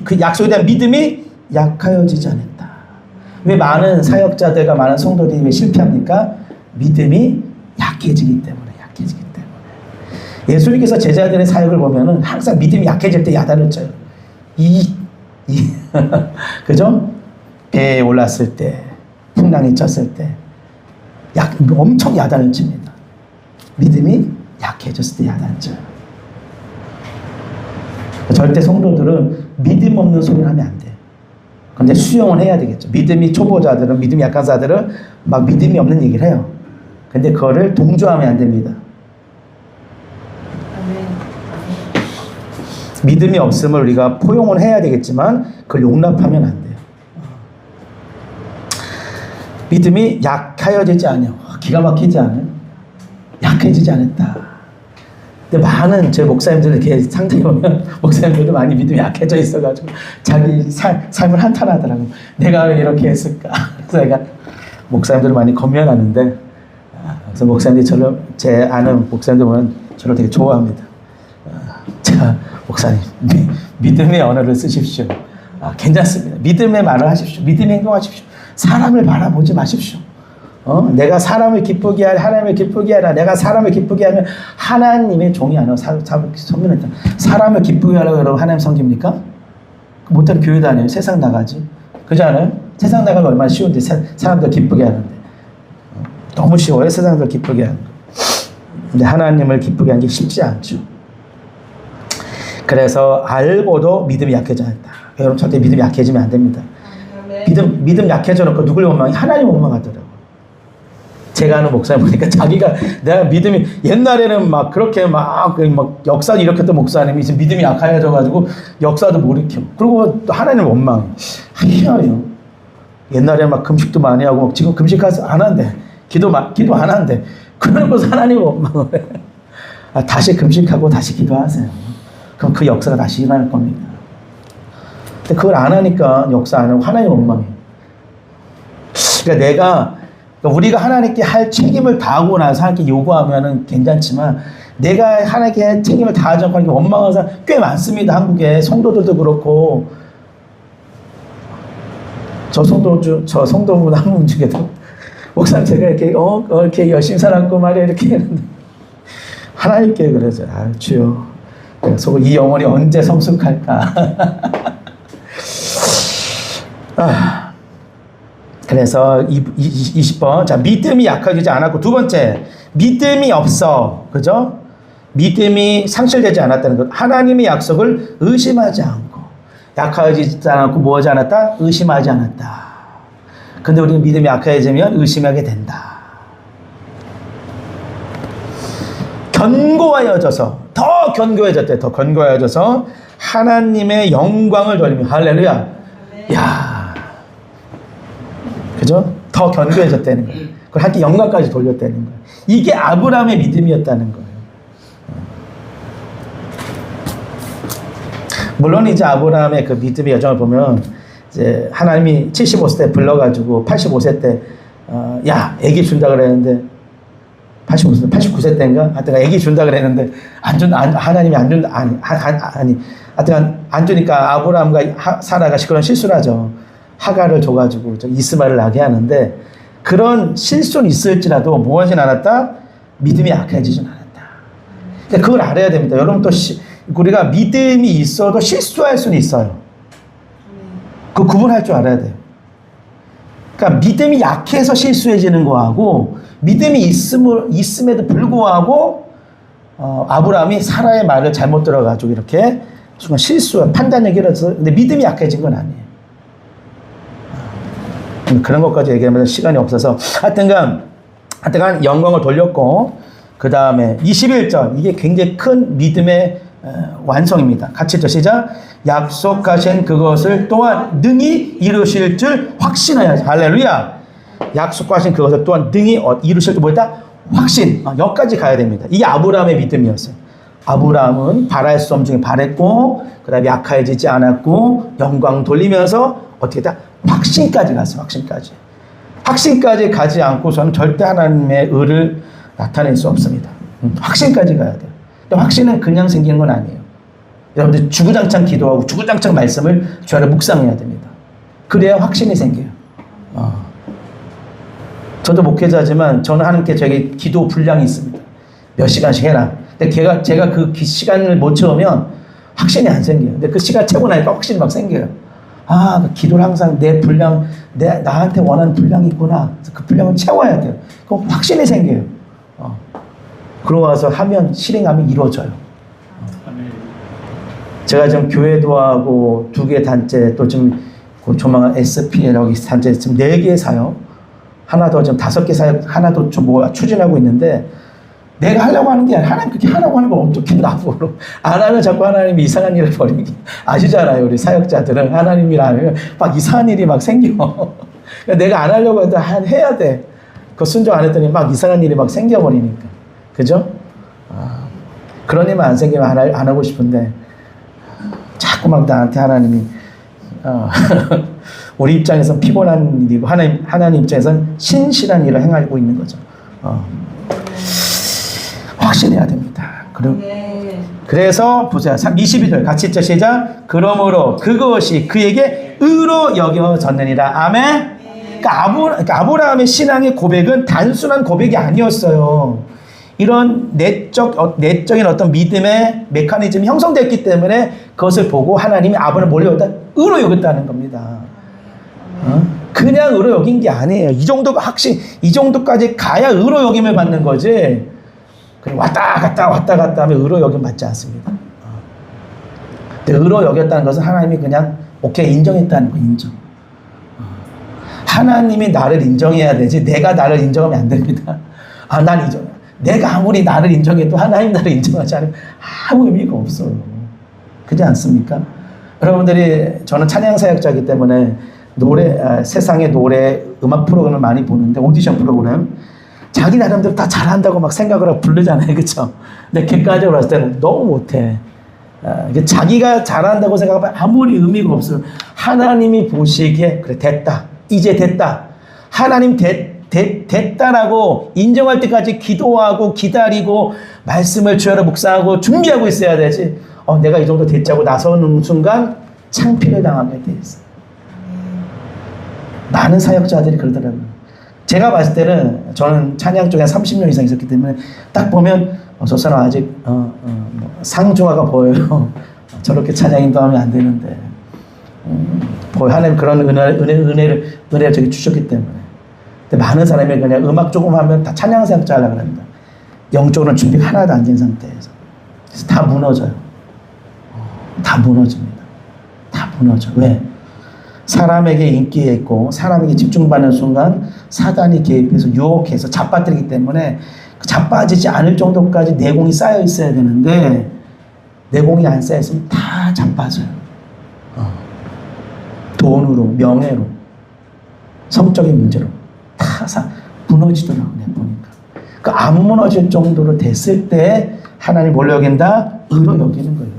그 약속에 대한 믿음이 약하여지지 않았다. 왜 많은 사역자들과 많은 성도들이 왜 실패합니까? 믿음이 약해지기 때문에. 예수님께서 제자들의 사역을 보면은 항상 믿음이 약해질 때 야단을 쳐요. 그죠? 배에 올랐을 때, 풍랑이 쳤을 때, 엄청 야단을 칩니다. 믿음이 약해졌을 때 야단을 쳐요. 절대 성도들은 믿음 없는 소리를 하면 안 돼. 근데 수용을 해야 되겠죠. 믿음이 초보자들은, 믿음이 약한 자들은 막 믿음이 없는 얘기를 해요. 근데 그거를 동조하면 안 됩니다. 믿음이 없음을 우리가 포용을 해야 되겠지만 그걸 용납하면 안 돼요. 믿음이 약하여지지 않아요. 기가 막히지 않아요? 약해지지 않았다. 근데 많은 제 목사님들 이렇게 상대해 보면 목사님들도 많이 믿음이 약해져 있어가지고 자기 삶을 한탄하더라고요. 내가 왜 이렇게 했을까? 그래서 내가 목사님들을 많이 검열하는데 그래서 목사님들이 제 아는 목사님들 보면 저를 되게 좋아합니다. 제가 목사님, 믿음의 언어를 쓰십시오. 괜찮습니다. 믿음의 말을 하십시오. 믿음의 행동하십시오. 사람을 바라보지 마십시오. 내가 사람을 기쁘게 하려 하나님을 기쁘게 하라. 내가 사람을 기쁘게 하면 하나님의 종이 아니라 섬기는 사람을 기쁘게 하려고 여러분 하나님 섬깁니까? 못하는 교회 다녀요. 세상 나가지. 그렇지 않아요? 세상 나가면 얼마나 쉬운데 사람들 기쁘게 하는데. 너무 쉬워요. 세상들 기쁘게 하는 거. 근데 하나님을 기쁘게 하는 게 쉽지 않죠. 그래서 알고도 믿음이 약해졌다. 여러분 절대 믿음이 약해지면 안 됩니다. 믿음 약해져 놓고 누굴 원망해? 하나님 원망하더라고요. 제가 아는 목사님 보니까 자기가 내가 믿음이 옛날에는 막 그렇게 막 역사 일으켰던 목사님이 이제 믿음이 약해져가지고 역사도 못 일으켜. 그리고 또 하나님 원망해. 희한해요. 옛날에 막 금식도 많이 하고 지금 금식하지 안 한대. 기도 안 한대. 그러고서 하나님 원망을 해. 다시 금식하고 다시 기도하세요. 그럼 그 역사가 다시 일어날 겁니다. 근데 그걸 안 하니까 역사 안 하고 하나님 원망해. 그러니까 우리가 하나님께 할 책임을 다하고 나서 하나님께 요구하면은 괜찮지만 내가 하나님께 책임을 다하지 않고 원망하는 사람 꽤 많습니다. 한국에 성도들도 그렇고 저 성도분 한 분 중에도 목사님 제가 이렇게 열심히 살았고 말이야 이렇게 했는데 하나님께 그러죠. 주여 그래서 이 영혼이 언제 성숙할까. 그래서 20번. 자, 믿음이 약해지지 않았고, 두 번째, 믿음이 없어. 그죠? 믿음이 상실되지 않았다는 것. 하나님의 약속을 의심하지 않고, 약해지지 않았고, 뭐 하지 않았다? 의심하지 않았다. 근데 우리는 믿음이 약해지면 의심하게 된다. 견고해져서, 더 견고해졌대. 더 견고해져서 하나님의 영광을 돌리며, 할렐루야. 야. 그죠? 더 견고해졌다는 거예요. 그걸 함께 영광까지 돌렸다는 거예요. 이게 아브라함의 믿음이었다는 거예요. 물론 이제 아브라함의 그 믿음의 여정을 보면 이제 하나님이 75세 때 불러가지고 85세 때 야 애기 준다 그랬는데 85세 89세 때인가 하여튼 애기 준다 그랬는데 하나님이 안 준다 하여튼 안 주니까 아브라함과 사라가 그런 실수를 하죠. 하가를 줘가지고 이스마엘을 나게 하는데 그런 실수는 있을지라도 뭐 하진 않았다? 믿음이 약해지진 않았다. 그러니까 그걸 알아야 됩니다. 여러분 또 우리가 믿음이 있어도 실수할 수는 있어요. 그 구분할 줄 알아야 돼요. 그러니까 믿음이 약해서 실수해지는 거하고 믿음이 있음에도 불구하고 아브라함이 사라의 말을 잘못 들어가지고 이렇게 순간 판단력이 이래서 근데 믿음이 약해진 건 아니에요. 그런 것까지 얘기하면 시간이 없어서 하여튼간 영광을 돌렸고 그 다음에 21절 이게 굉장히 큰 믿음의 완성입니다. 같이 읽죠. 시작. 약속하신 그것을 또한 능히 이루실 줄 확신하여야지. 할렐루야. 약속하신 그것을 또한 능히 이루실 줄 뭐였다? 확신. 여기까지 가야 됩니다. 이게 아브라함의 믿음이었어요. 아브라함은 바랄 수 없는 중에 바랬고 그 다음에 약해지지 않았고 영광 돌리면서 어떻게 했다? 확신까지 갔어요. 확신까지 가지 않고서는 절대 하나님의 의를 나타낼 수 없습니다. 확신까지 가야 돼요. 근데 확신은 그냥 생기는 건 아니에요. 여러분들 주구장창 기도하고 주구장창 말씀을 주 안에 묵상해야 됩니다. 그래야 확신이 생겨요. 저도 목회자지만 저는 하나님께 저에게 기도 분량이 있습니다. 몇 시간씩 해라. 근데 제가 그 시간을 못 채우면 확신이 안 생겨요. 근데 그 시간 채우고 나니까 확신이 막 생겨요. 그 기도를 항상 내 분량, 나한테 원하는 분량이 있구나. 그 분량을 채워야 돼요. 그럼 확신이 생겨요. 그러고 와서 실행하면 이루어져요. 제가 지금 교회도 하고 2개 단체 또 지금 조만간 SPL 여기 단체 지금 4개 사역, 하나 더 지금 5개 사역, 하나 더 좀 추진하고 있는데 내가 하려고 하는 게 아니라 하나님 그렇게 하라고 하는 걸 어떻게 나보고 안 하면 자꾸 하나님이 이상한 일을 벌이기 아시잖아요. 우리 사역자들은 하나님이라면 막 이상한 일이 막 생겨. 내가 안 하려고 해도 해야 돼. 그 순종 안 했더니 막 이상한 일이 막 생겨버리니까. 그죠? 그런 일만 안 생기면 안 하고 싶은데 자꾸 막 나한테 하나님이 우리 입장에서는 피곤한 일이고 하나님 입장에서는 신실한 일을 행하고 있는 거죠. 확신해야 됩니다. 그래서 보세요. 22절 같이 읽자 시작. 그러므로 그것이 그에게 의로 여겨졌느니라. 아멘. 그러니까 아브라함의 신앙의 고백은 단순한 고백이 아니었어요. 이런 내적인 어떤 믿음의 메커니즘이 형성됐기 때문에 그것을 보고 하나님이 아브라함을 몰래 의로 여겼다는 겁니다. 그냥 의로 여긴 게 아니에요. 이 정도까지 가야 의로 여김을 받는 거지. 그냥 왔다 갔다 하면 의로 여김 받지 않습니다. 근데 의로 여겼다는 것은 하나님이 그냥 오케이 인정했다는 거 인정. 하나님이 나를 인정해야 되지 내가 나를 인정하면 안 됩니다. 난 인정. 내가 아무리 나를 인정해도 하나님 나를 인정하지 않으면 아무 의미가 없어요. 그렇지 않습니까? 여러분들이 저는 찬양 사역자이기 때문에 세상의 노래 음악 프로그램을 많이 보는데 오디션 프로그램 자기 나름대로 다 잘한다고 막 생각을 하고 부르잖아요. 그렇죠? 근데 객관적으로 봤을 때는 너무 못해. 자기가 잘한다고 생각하면 아무리 의미가 없어요. 하나님이 보시기에 그래 됐다. 이제 됐다. 하나님 됐다라고 인정할 때까지 기도하고 기다리고 말씀을 주야로 묵상하고 준비하고 있어야 되지. 내가 이 정도 됐자고 나서는 순간 창피를 당하게 돼 있어요. 많은 사역자들이 그러더라고요. 제가 봤을 때는 저는 찬양 쪽에 30년 이상 있었기 때문에 딱 보면 저 사람 아직 상중하가 보여요. 저렇게 찬양 인도하면 안 되는데 하나님 그런 은혜를 저기 주셨기 때문에. 근데 많은 사람이 그냥 음악 조금 하면 다 찬양 사역자 하려고 합니다. 영적으로는 준비가 하나도 안 된 상태에서. 그래서 다 무너져요. 다 무너집니다. 다 무너져. 왜? 사람에게 인기에 있고 사람에게 집중받는 순간 사단이 개입해서 유혹해서 자빠뜨리기 때문에 자빠지지 않을 정도까지 내공이 쌓여 있어야 되는데 내공이 안 쌓여 있으면 다 자빠져요. 돈으로, 명예로, 성적인 문제로 다 무너지더라고요. 보니까. 안 무너질 정도로 됐을 때 하나님 뭘 여긴다? 의로 여기는 거예요.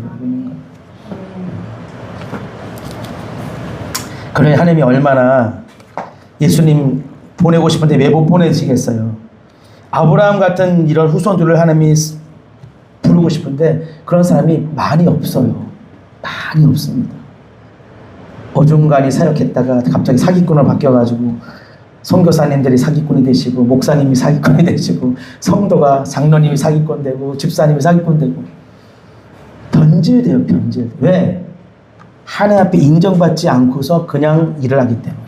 그러니 하나님이 얼마나 예수님 보내고 싶은데 왜 못 보내시겠어요? 아브라함 같은 이런 후손들을 하나님이 부르고 싶은데 그런 사람이 많이 없어요. 많이 없습니다. 어중간히 사역했다가 갑자기 사기꾼으로 바뀌어가지고 선교사님들이 사기꾼이 되시고 목사님이 사기꾼이 되시고 성도가 장로님이 사기꾼 되고 집사님이 사기꾼 되고 변질돼요. 변질. 왜? 하나님 앞에 인정받지 않고서 그냥 일을 하기 때문에.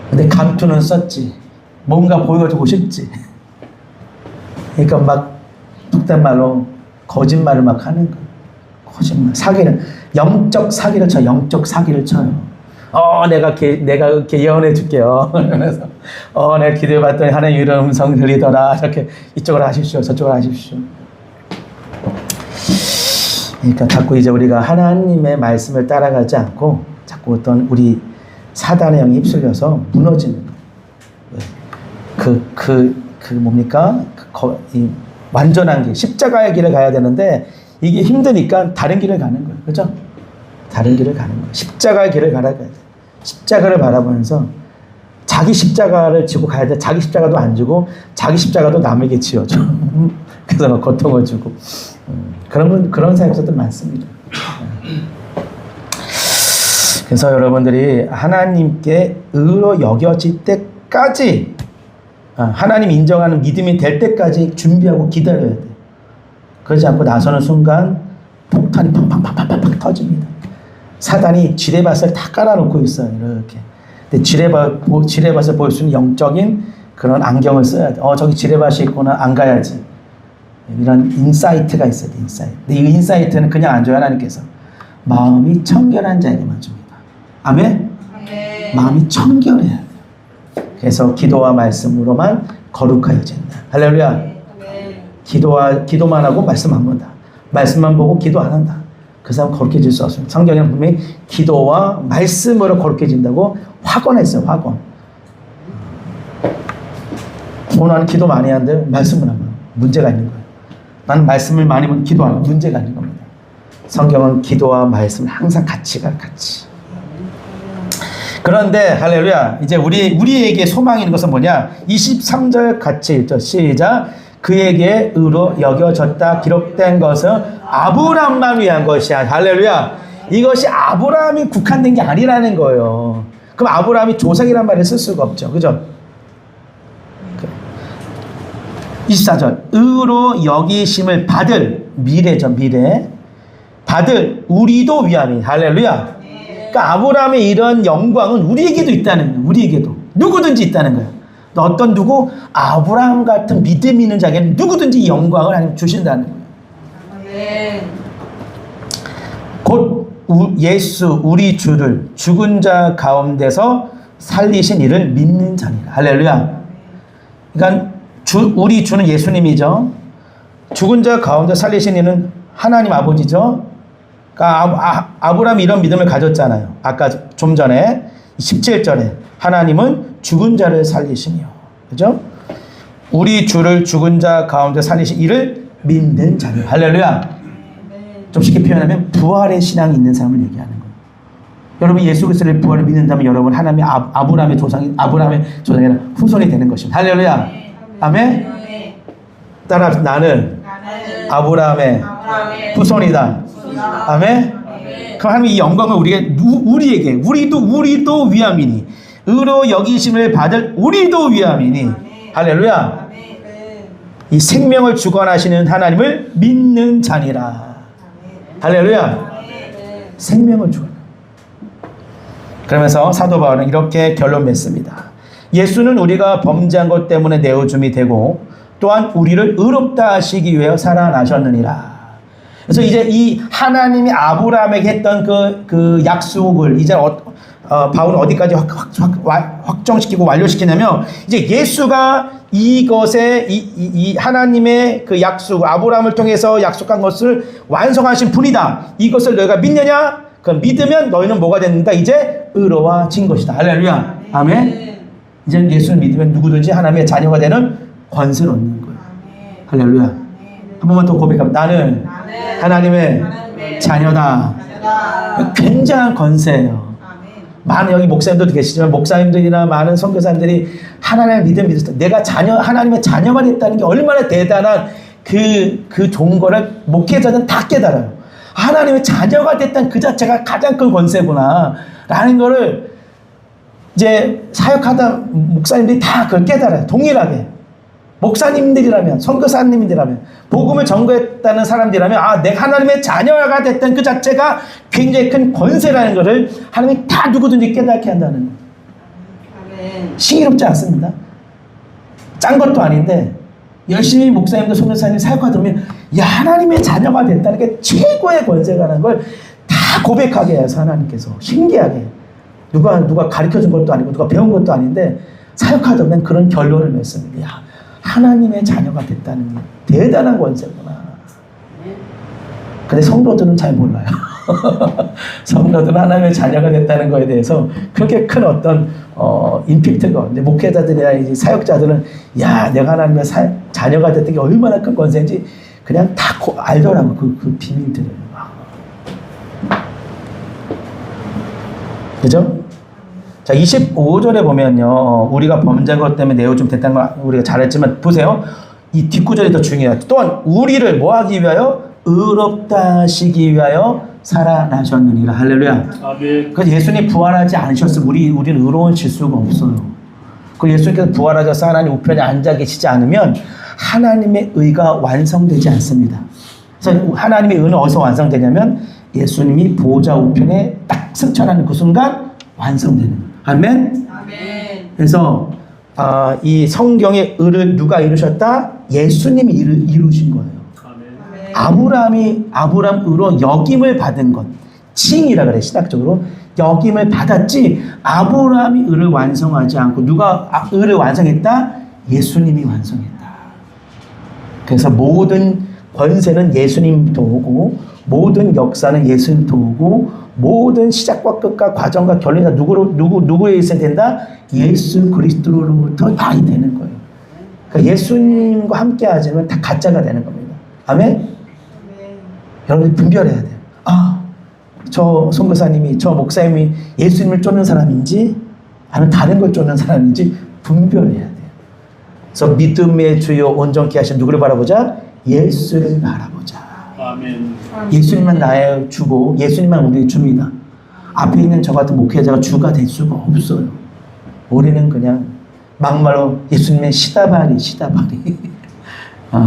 근데 감투는 썼지. 뭔가 보여주고 싶지. 그러니까 막 속된 말로 거짓말을 막 하는 거예요. 거짓말. 사기는 영적 사기를 쳐요. 영적 사기를 쳐요. 내가 이렇게 예언해 줄게요. 그래서 내가 기도해 봤더니 하나님 이런 음성 들리더라. 이렇게 이쪽으로 하십시오. 저쪽으로 하십시오. 그러니까 자꾸 이제 우리가 하나님의 말씀을 따라가지 않고 자꾸 어떤 우리 사단의 영이 휩쓸려서 무너지는 뭡니까? 이 완전한 길, 십자가의 길을 가야 되는데 이게 힘드니까 다른 길을 가는 거예요. 그죠? 다른 길을 가는 거예요. 십자가의 길을 가야 돼. 십자가를 바라보면서 자기 십자가를 지고 가야 돼. 자기 십자가도 안 지고 자기 십자가도 남에게 지어줘. 그래서 막 고통을 주고. 그런 사역자들 많습니다. 그래서 여러분들이 하나님께 의로 여겨질 때까지 하나님 인정하는 믿음이 될 때까지 준비하고 기다려야 돼요. 그러지 않고 나서는 순간 폭탄이 팡팡팡팡팡 터집니다. 사단이 지뢰밭을 다 깔아놓고 있어요. 이렇게. 근데 지뢰밭을 보일 수 있는 영적인 그런 안경을 써야 돼. 저기 지뢰밭이 있구나. 안 가야지. 이런 인사이트가 있어야 돼. 인사이트. 근데 이 인사이트는 그냥 안 줘요. 하나님께서. 마음이 청결한 자에게만 줍니다. 아멘? 마음이 청결해야 돼요. 그래서 기도와 말씀으로만 거룩하여진다. 할렐루야. 기도만 하고 말씀 안 본다. 말씀만 보고 기도 안 한다. 그 사람 거룩해질 수 없습니다. 성경에는 분명히 기도와 말씀으로 거룩해진다고 확언했어요. 확언. 나는 기도 많이 하는데 말씀을 하면 문제가 있는 거예요. 나는 말씀을 많이 보면 기도 안 하면 문제가 있는 겁니다. 성경은 기도와 말씀을 항상 같이 가. 그런데 할렐루야. 이제 우리에게 소망이 있는 것은 뭐냐? 23절 같이 읽죠. 시작. 그에게 의로 여겨졌다 기록된 것은 아브라함만 위한 것이야. 할렐루야. 이것이 아브라함이 국한된 게 아니라는 거예요. 그럼 아브라함이 조상이란 말을 쓸 수가 없죠. 그죠? 24절. 의로 여기심을 받을, 미래죠, 미래. 받을 우리도 위함이. 할렐루야. 그러니까 아브라함의 이런 영광은 우리에게도 있다는 거예요. 우리에게도. 누구든지 있다는 거예요. 어떤 누구? 아브라함 같은 믿음 있는 자에게는 누구든지 이 영광을 하나님 주신다는 거예요. 곧 예수 우리 주를 죽은 자 가운데서 살리신 이를 믿는 자니라. 할렐루야. 그러니까 우리 주는 예수님이죠. 죽은 자 가운데 살리신 이는 하나님 아버지죠. 그러니까 아브라함이 이런 믿음을 가졌잖아요. 아까 좀 전에 17절에 하나님은 죽은 자를 살리시니요. 그죠? 우리 주를 죽은 자 가운데 살리신 이를 믿는 자니. 할렐루야. 좀 쉽게 표현하면 부활의 신앙이 있는 사람을 얘기하는 거예요. 여러분 예수 그리스도의 부활을 믿는다면 여러분 하나님의 아브라함의 조상이나 후손이 되는 것입니다. 할렐루야. 아멘. 따라 나는 아브라함의 후손이다. 아멘. 그럼 하나님 이 영광을 우리에게 우리도 위함이니 의로 여기심을 받을 우리도 위함이니. 할렐루야. 이 생명을 주관하시는 하나님을 믿는 자니라. 할렐루야. 생명을 주관. 그러면서 사도 바울은 이렇게 결론 맺습니다. 예수는 우리가 범죄한 것 때문에 내어줌이 되고 또한 우리를 의롭다 하시기 위하여 살아나셨느니라. 그래서 이제 이 하나님이 아브라함에게 했던 그 약속을 이제 바울은 어디까지 확정시키고 완료시키냐면 이제 예수가 이것에 이 하나님의 그 약속 아브라함을 통해서 약속한 것을 완성하신 분이다. 이것을 너희가 믿느냐? 그 믿으면 너희는 뭐가 된다? 이제 의로워진 것이다. 할렐루야. 아멘. 이제 예수를 믿으면 누구든지 하나님의 자녀가 되는 권세를 얻는 거예요. 할렐루야. 한 번만 더 고백하면 나는 하나님의 자녀다. 굉장한 권세예요. 많은 여기 목사님들도 계시지만 목사님들이나 많은 선교사님들이 하나님의 믿음을 믿었다. 내가 하나님의 자녀가 됐다는 게 얼마나 대단한 그 좋은 거를 목회자들은 다 깨달아요. 하나님의 자녀가 됐다는 그 자체가 가장 큰 권세구나 라는 거를 이제 사역하다 목사님들이 다 그걸 깨달아요. 동일하게. 목사님들이라면 선교사님들이라면 복음을 전거했다는 사람들이라면 내가 하나님의 자녀가 됐던 그 자체가 굉장히 큰 권세라는 것을 하나님이 다 누구든지 깨닫게 한다는 거예요. 신기롭지 않습니다. 짠 것도 아닌데 열심히 목사님들 선교사님 사역하다 보면 하나님의 자녀가 됐다는 게 최고의 권세라는 걸 다 고백하게 해서 하나님께서 신기하게 누가 가르쳐준 것도 아니고 누가 배운 것도 아닌데 사역하다 보면 그런 결론을 맺습니다. 하나님의 자녀가 됐다는 게 대단한 권세구나. 근데 성도들은 잘 몰라요. 성도들은 하나님의 자녀가 됐다는 거에 대해서 그렇게 큰 어떤 임팩트가 없는데 목회자들이나 이제 사역자들은 내가 하나님의 자녀가 됐던 게 얼마나 큰 권세인지 그냥 다 알더라고 그 비밀들을. 그죠? 자, 25절에 보면요. 우리가 범죄한 것 때문에 내어줌 됐다는 걸 우리가 잘했지만 보세요. 이 뒷구절이 더 중요해요. 또한 우리를 뭐 하기 위하여? 의롭다 하시기 위하여 살아나셨느니라. 할렐루야. 아멘. 그래서 예수님 부활하지 않으셨으면 우리는 의로워질 수가 없어요. 그 예수님께서 부활하셔서 하나님 우편에 앉아 계시지 않으면 하나님의 의가 완성되지 않습니다. 그래서 하나님의 의는 어디서 완성되냐면 예수님이 보호자 우편에 딱 승천하는 그 순간 완성되는 거예요. 아멘. 아멘. 그래서 이 성경의 의를 누가 이루셨다? 예수님이 이루신 거예요. 아멘. 아브라함 의로 역임을 받은 것, 칭이라 그래 신학적으로 역임을 받았지. 아브라함이 의를 완성하지 않고 누가 의를 완성했다? 예수님이 완성했다. 그래서 모든 권세는 예수님 도우고 모든 역사는 예수님 도우고 모든 시작과 끝과 과정과 결론이 다 누구에 있어야 된다? 예수 그리스도로부터 많이 되는 거예요. 그러니까 예수님과 함께 하지만 다 가짜가 되는 겁니다. 아멘? 여러분이 분별해야 돼요. 저 선교사님이, 저 목사님이 예수님을 쫓는 사람인지 아니면 다른 걸 쫓는 사람인지 분별해야 돼요. 그래서 믿음의 주요 온전케 하신 누구를 바라보자? 예수를 바라보자. 아멘. 예수님만 나의 주고 예수님만 우리의 주입니다. 앞에 있는 저 같은 목회자가 주가 될 수가 없어요. 우리는 그냥 막말로 예수님의 시다바리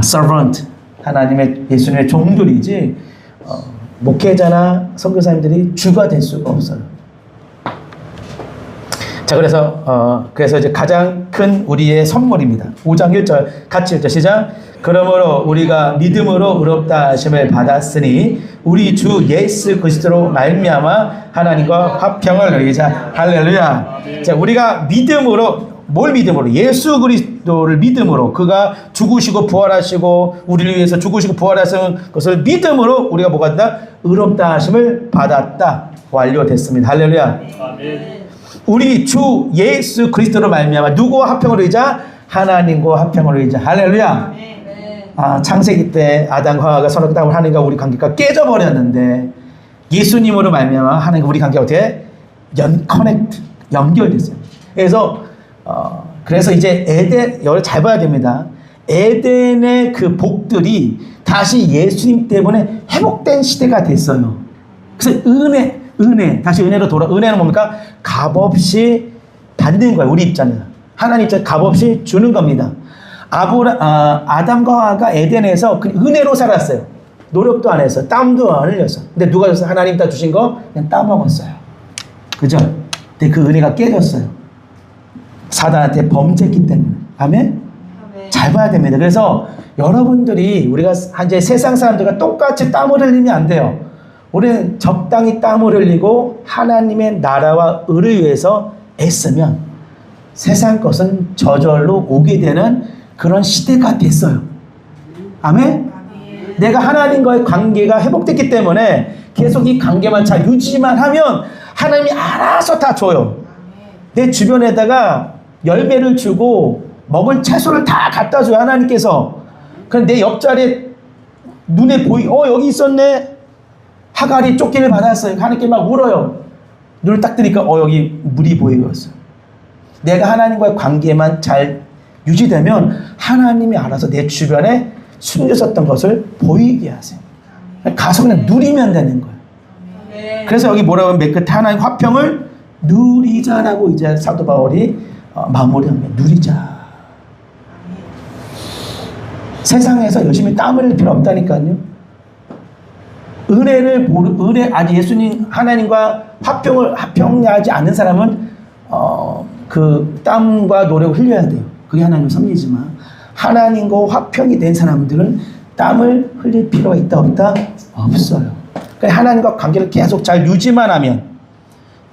servant, 하나님의 예수님의 종들이지 목회자나 선교사님들이 주가 될 수가 없어요. 자, 그래서 이제 가장 큰 우리의 선물입니다. 5장 1절 같이 읽죠. 시작. 그러므로 우리가 믿음으로 의롭다 하심을 받았으니 우리 주 예수 그리스도로 말미암아 하나님과 화평을 누리자. 할렐루야. 자, 우리가 믿음으로, 뭘 믿음으로? 예수 그리스도를 믿음으로, 그가 죽으시고 부활하시고 우리를 위해서 죽으시고 부활하신 것을 믿음으로 우리가 뭐가 된다? 의롭다 하심을 받았다. 완료됐습니다. 할렐루야. 아멘. 우리 주 예수 그리스도로 말미암아 누구와 화평을 누리자? 하나님과 화평을 누리자. 할렐루야. 창세기 때 아담과 하와가 선악을 따고 하나님과 우리 관계가 깨져버렸는데 예수님으로 말미암아 하나님과 우리 관계가 어떻게 연결됐어요. 그래서 이제 에덴, 여기 잘 봐야 됩니다. 에덴의 그 복들이 다시 예수님 때문에 회복된 시대가 됐어요. 그래서 은혜, 다시 은혜로 은혜는 뭡니까? 값없이 받는 거예요. 우리 입장에서. 하나님 입장에 값없이 주는 겁니다. 아담과 하와가 에덴에서 은혜로 살았어요. 노력도 안 했어. 땀도 안 흘렸어. 근데 누가 줬어요? 하나님 다 주신 거 그냥 따먹었어요. 그죠? 근데 그 은혜가 깨졌어요. 사단한테 범죄했기 때문에. 아멘? 잘 봐야 됩니다. 그래서 여러분들이 우리가 이제 세상 사람들과 똑같이 땀을 흘리면 안 돼요. 우리는 적당히 땀을 흘리고 하나님의 나라와 의를 위해서 애쓰면 세상 것은 저절로 오게 되는 그런 시대가 됐어요. 아멘? 내가 하나님과의 관계가 회복됐기 때문에 계속 이 관계만 잘 유지만 하면 하나님이 알아서 다 줘요. 내 주변에다가 열매를 주고 먹을 채소를 다 갖다 줘요. 하나님께서. 그럼 내 옆자리에 눈에 여기 있었네. 하갈이 쫓기를 받았어요. 하나님께 막 울어요. 눈을 딱 뜨니까 여기 물이 보여요. 내가 하나님과의 관계만 잘 유지되면 하나님이 알아서 내 주변에 숨겨졌던 것을 보이게 하세요. 가서 그냥 누리면 되는 거예요. 그래서 여기 뭐라고 하면 맨 끝에 하나님 화평을 누리자라고 이제 사도 바울이 마무리합니다. 누리자. 세상에서 열심히 땀을 흘릴 필요 없다니까요. 아직 예수님 하나님과 화평하지 않은 사람은 그 땀과 노력을 흘려야 돼요. 그게 하나님의 섭리지만 하나님과 화평이 된 사람들은 땀을 흘릴 필요가 있다 없다? 없어요. 그러니까 하나님과 관계를 계속 잘 유지만 하면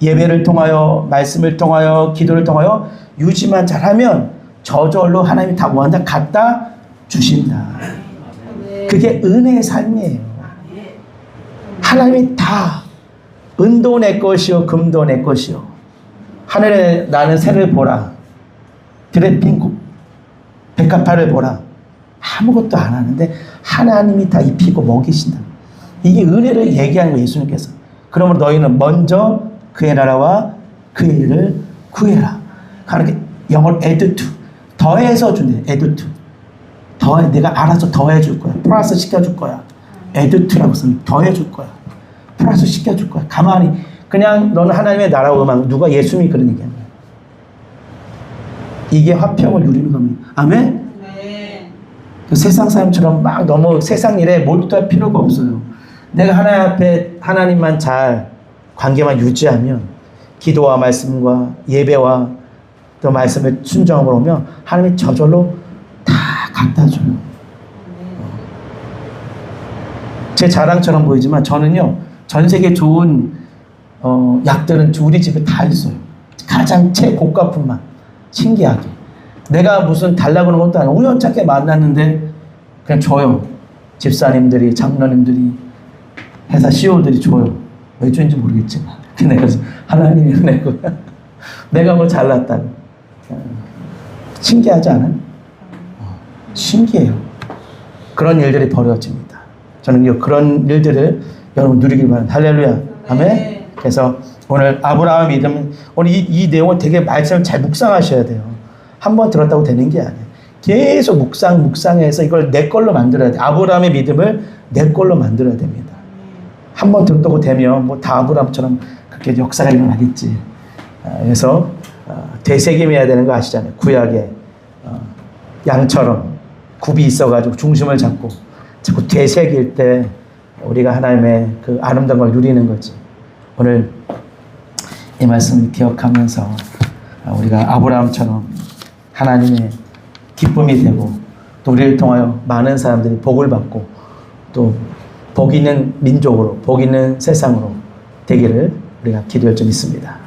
예배를 통하여 말씀을 통하여 기도를 통하여 유지만 잘하면 저절로 하나님이 다 원한다 갖다 주신다. 그게 은혜의 삶이에요. 하나님이 다 은도 내 것이요 금도 내 것이요 하늘에 나는 새를 보라 드레핀 백합화를 보라. 아무것도 안 하는데 하나님이 다 입히고 먹이신다. 이게 은혜를 얘기하는 거예요. 예수님께서. 그러므로 너희는 먼저 그의 나라와 그의 일을 구해라. 그렇게 영어로 add to 더해서 준대. add to 내가 알아서 더해줄 거야. 플러스 시켜줄 거야. add to라고 쓰면 더해줄 거야. 플러스 시켜줄 거야. 가만히 그냥 너는 하나님의 나라와 음악. 누가 예수님이 그런 얘기하는 거야. 이게 화평을 누리는 겁니다. 아멘? 네. 그 세상 사람처럼 막 너무 세상 일에 몰두할 필요가 없어요. 내가 하나님 앞에 하나님만 잘 관계만 유지하면 기도와 말씀과 예배와 또 말씀을 순종으로 오면 하나님이 저절로 다 갖다 줘요. 제 자랑처럼 보이지만 저는요 전 세계 좋은 약들은 우리 집에 다 있어요. 가장 최고가품만. 신기하게. 내가 무슨 달라고 하는 것도 아니고 우연찮게 만났는데 그냥 줘요. 집사님들이, 장로님들이, 회사 CEO들이 줘요. 왜 주는지 모르겠지만. 내가 하나님이 은혜고 내가 뭘 잘났다고. 신기하지 않아요? 신기해요. 그런 일들이 벌어집니다. 저는 그런 일들을 여러분 누리길 바랍니다. 할렐루야. 아멘. 그래서 오늘 아브라함 믿음, 오늘 이 내용을 되게 말씀을 잘 묵상하셔야 돼요. 한 번 들었다고 되는 게 아니에요. 계속 묵상해서 이걸 내 걸로 만들어야 돼. 아브라함의 믿음을 내 걸로 만들어야 됩니다. 한번 등도고 되면 뭐 다 아브라함처럼 그렇게 역사가 일어나겠지. 그래서 되새김해야 되는 거 아시잖아요. 구약에 양처럼 굽이 있어가지고 중심을 잡고 자꾸 되새길 때 우리가 하나님의 그 아름다운 걸 누리는 거지. 오늘 이 말씀을 기억하면서 우리가 아브라함처럼 하나님의 기쁨이 되고 또 우리를 통하여 많은 사람들이 복을 받고 또 복 있는 민족으로 복 있는 세상으로 되기를 우리가 기도할 줄 믿습니다.